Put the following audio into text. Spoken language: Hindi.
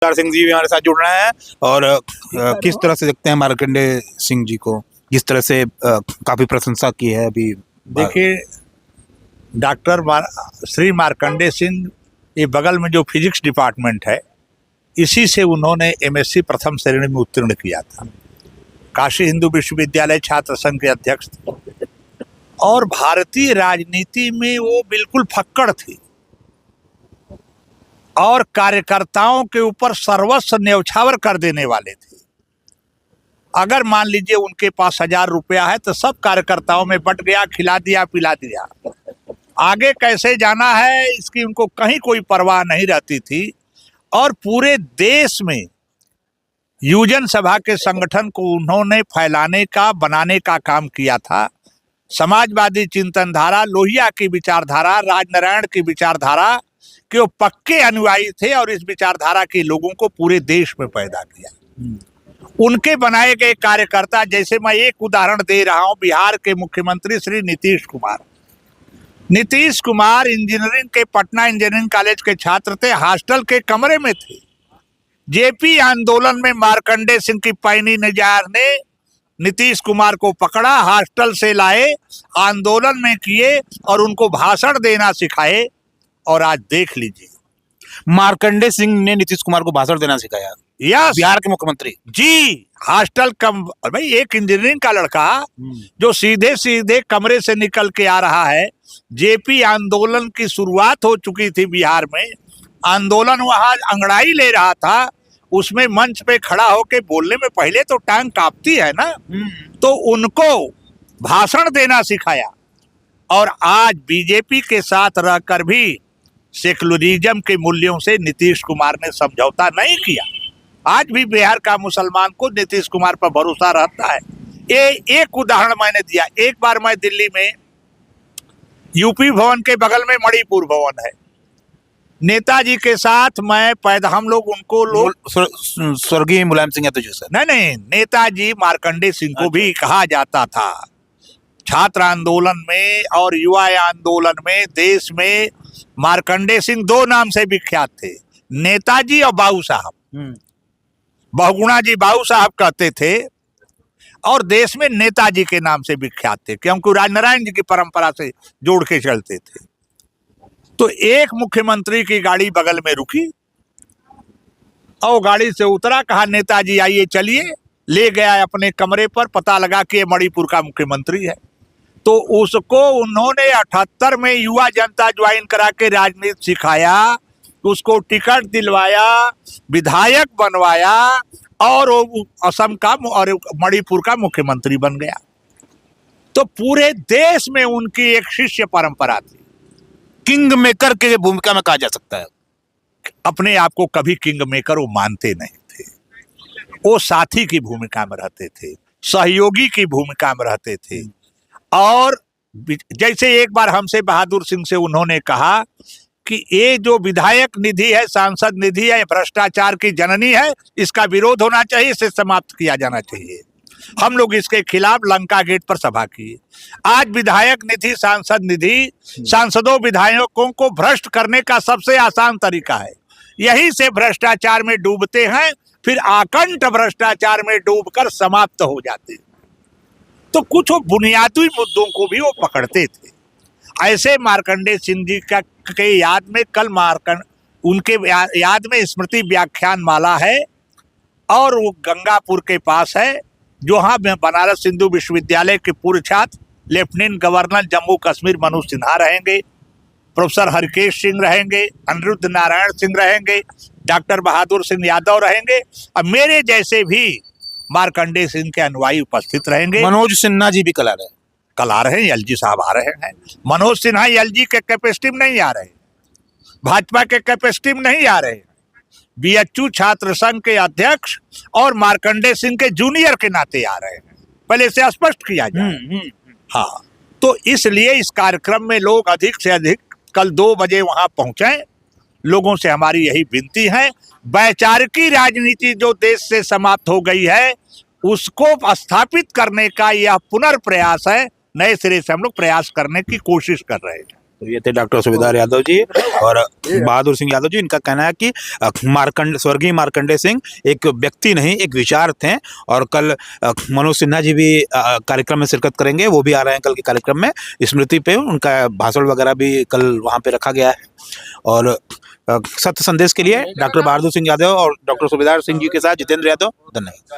सिंह जी भी हमारे साथ जुड़ रहे हैं और किस तरह से देखते हैं मार्कंडेय सिंह जी को, जिस तरह से काफी प्रशंसा की है अभी। देखिए, श्री मार्कंडेय सिंह, ये बगल में जो फिजिक्स डिपार्टमेंट है, इसी से उन्होंने एमएससी प्रथम श्रेणी में उत्तीर्ण किया था। काशी हिंदू विश्वविद्यालय छात्र संघ के अध्यक्ष थे और भारतीय राजनीति में वो बिल्कुल फक्कड़ थे और कार्यकर्ताओं के ऊपर सर्वस्व न्यौछावर कर देने वाले थे। अगर मान लीजिए उनके पास 1000 रुपया है तो सब कार्यकर्ताओं में बंट गया, खिला दिया, पिला दिया। आगे कैसे जाना है इसकी उनको कहीं कोई परवाह नहीं रहती थी और पूरे देश में युवजन सभा के संगठन को उन्होंने फैलाने का, बनाने का काम किया था। समाजवादी चिंतन धारा, लोहिया की विचारधारा, राजनारायण की विचारधारा के वो पक्के अनुयायी थे और इस विचारधारा के लोगों को पूरे देश में पैदा किया। उनके बनाए गए कार्यकर्ता, जैसे मैं एक उदाहरण दे रहा हूं, बिहार के मुख्यमंत्री श्री नीतीश कुमार। नीतीश कुमार इंजीनियरिंग के पटना इंजीनियरिंग कॉलेज के छात्र थे, हॉस्टल के कमरे में थे। जेपी आंदोलन में मार्कंडेय सिंह की पैनी निजार ने नीतीश कुमार को पकड़ा, हॉस्टल से लाए, आंदोलन में किए और उनको भाषण देना सिखाए। और आज देख लीजिए, मार्कंडेय सिंह ने नीतीश कुमार को भाषण देना सिखाया। यस, बिहार के मुख्यमंत्री जी। हॉस्टल कम भाई, एक इंजीनियरिंग का लड़का जो सीधे सीधे कमरे से निकल के आ रहा है। जेपी आंदोलन की शुरुआत हो चुकी थी बिहार में, आंदोलन वहां अंगड़ाई ले रहा था, उसमें मंच पे खड़ा होके बोलने में पहले तो टांग कांपती है ना, तो उनको भाषण देना सिखाया। और आज बीजेपी के साथ रहकर भी सेकुलरिज्म के मूल्यों से नीतीश कुमार ने समझौता नहीं किया। आज भी बिहार का मुसलमान को नीतीश कुमार पर भरोसा रहता है। ये एक उदाहरण मैंने दिया। एक बार मैं दिल्ली में, यूपी भवन के बगल में मणिपुर भवन है, नेताजी के साथ हम लोग स्वर्गीय मुलायम सिंह यादव जी सर। नहीं, नेताजी मार्कंडेय सिंह को भी कहा जाता था। छात्र आंदोलन में और युवा आंदोलन में देश में मार्कंडेय सिंह 2 नाम से विख्यात थे, नेताजी और बाबू साहब। बहुगुणा जी बाबू साहब कहते थे और देश में नेताजी के नाम से विख्यात थे, क्योंकि राजनारायण जी की परंपरा से जोड़ के चलते थे। तो एक मुख्यमंत्री की गाड़ी बगल में रुकी और गाड़ी से उतरा, कहा नेताजी आइए चलिए, ले गया अपने कमरे पर, पता लगा कि ये मणिपुर का मुख्यमंत्री है। तो उसको उन्होंने 78 में युवा जनता ज्वाइन करा के राजनीति सिखाया, उसको टिकट दिलवाया, विधायक बनवाया और वो असम का और मणिपुर का मुख्यमंत्री बन गया। तो पूरे देश में उनकी एक शिष्य परंपरा थी। किंग मेकर की भूमिका में कहा जा सकता है। अपने आप को कभी किंग मेकर वो मानते नहीं थे, वो साथी की भूमिका में रहते थे, सहयोगी की भूमिका में रहते थे। और जैसे एक बार हमसे बहादुर सिंह से उन्होंने कहा कि ये जो विधायक निधि है, सांसद निधि है, भ्रष्टाचार की जननी है, इसका विरोध होना चाहिए, इसे समाप्त किया जाना चाहिए। हम लोग इसके खिलाफ लंका गेट पर सभा की। आज विधायक निधि, सांसद निधि, सांसदों विधायकों को भ्रष्ट करने का सबसे आसान तरीका है। यही से भ्रष्टाचार में डूबते हैं, फिर आकंठ भ्रष्टाचार में डूबकर समाप्त हो जाते हैं। तो कुछ बुनियादी मुद्दों को भी वो पकड़ते थे। ऐसे मार्कंडेय सिंह जी के याद में कल उनके याद में स्मृति व्याख्यान माला है और वो गंगापुर के पास है, जो हाँ बनारस हिंदू विश्वविद्यालय के पूर्व छात्र लेफ्टिनेंट गवर्नर जम्मू कश्मीर मनोज सिन्हा रहेंगे, प्रोफेसर हरकेश सिंह रहेंगे, अनिरुद्ध नारायण सिंह रहेंगे, डॉक्टर बहादुर सिंह यादव रहेंगे और मेरे जैसे भी मार्कंडेय सिंह के अनुयायी उपस्थित रहेंगे। मनोज सिन्हा जी भी कल आ रहे हैं, एलजी साहब आ रहे हैं। मनोज सिन्हा एलजी के कैपेसिटी में नहीं आ रहे, भाजपा के कैपेसिटी में नहीं आ रहे, बीएचयू छात्र संघ के अध्यक्ष और मार्कंडेय सिंह के जूनियर के नाते आ रहे हैं। पहले से स्पष्ट किया जाए। हाँ, तो इसलिए इस कार्यक्रम में लोग अधिक से अधिक कल 2 बजे वहां पहुंचे। लोगों से हमारी यही विनती है, वैचारिकी राजनीति जो देश से समाप्त हो गई है, उसको स्थापित करने का यह पुनर्प्रयास है। नए सिरे से हम लोग प्रयास करने की कोशिश कर रहे हैं। तो ये थे डॉक्टर सुबेदार यादव जी और बहादुर सिंह यादव जी। इनका कहना है कि स्वर्गीय मार्कंडेय सिंह एक व्यक्ति नहीं, एक विचार थे। और कल मनोज सिन्हा जी भी कार्यक्रम में शिरकत करेंगे, वो भी आ रहे हैं कल के कार्यक्रम में। स्मृति पे उनका भाषण वगैरह भी कल वहाँ पे रखा गया है। और सत्य संदेश के लिए डॉक्टर बहादुर सिंह यादव और डॉक्टर सुबेदार सिंह जी के साथ जितेंद्र यादव, धन्यवाद।